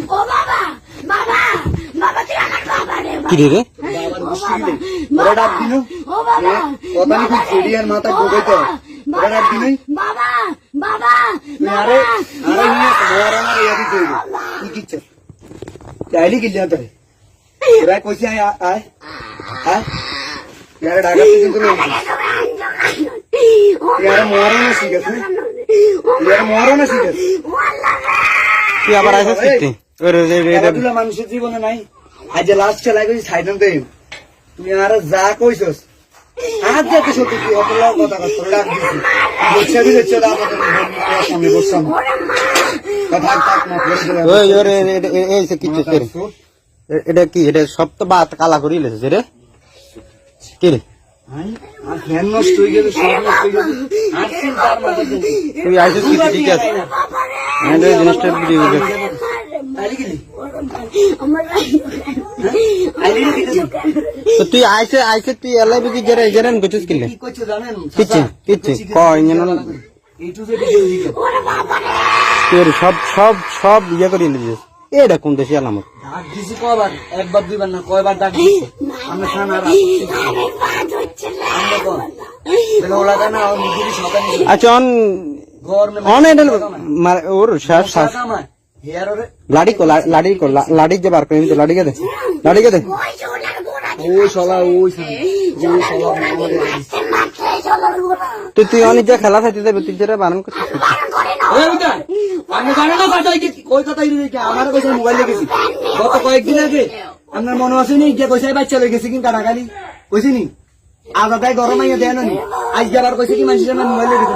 ও বাবা বাবা বাবা তুই আমার বাবা রে কি রে রে বাবার মুশকিল ওরা ডাক দিন ও বাবা কথা নি খুব সিরিয়ার মাথা ঢুকাইতে ওরা ডাক দিন বাবা বাবা আরে আরে নিয়ে তোমার আমার ইয়াদি কইব কি কিচ্ছে চাইলি কি জানতে ওরা কইছে আয় আয় আয় यार डागा কিন্তু নেই यार মরো না ঠিক আছে यार মরো না ঠিক আছে তুই আবার আইছিস কি ওরে রে রে খেলাধুলা মানুষের জীবনে নাই আজ লাস্ট খেলা কইছি সাইডন দে তুমি আর যা কইছস আজ যেতে সত্যি তুই অত লাভ কথা কর ডাক দিছি বলছে দিছে দাদা সামনে বসছাম কথা থাক না ওই ওরে এই সে কি রে এটা কি এটা সব তো বাত কালা করি লেছে রে কি রে আর ফ্যান নষ্ট হয়ে গেল সব নষ্ট হয়ে গেল আর চিন্তার মাথা তুই আইছিস কি ঠিক আছে আমাদের জিনিসটা ভিডিও করে আইলি গেলি তো তুই আইছে তুই এলাই বুঝি জেরে জেরেন গছিস কিলে কি কইছো জানেন কিচ্ছে কই ইঞ্জিন এই টু যে ভিডিও দিকে তোর সব ইয়ে করে নিয়েছিস এটা কোন দেশি আলামত ডাক দিছি কয়বার একবার দুইবার না কয়বার ডাক দিছি আমরা খানা আমরা কোন বলে ওলা না ও নিজেরই সকালে আচ্ছা অন এটা ওর শ্বাস শ্বাস হেয়ার ওরে লাড়ি যে বার করে লাড়ি কে দে ওই শালা তুই অনেক যে খেলা থাকতে যাবে তুই যেটা বারণ করছিস আমি জানি না কথা কই কথা আমার কইছে মোবাইল লেগেছি গত কয়েকদিন আগে আপনার মনে আছে নি যে কইছে বাচ্চা লেগেছে কিন্তু কাটাকালি কইছি নি আজ তাই গরম আইয়া দেয় না নি আজ যাবার কইছে কি মানুষের মোবাইল লেগেছে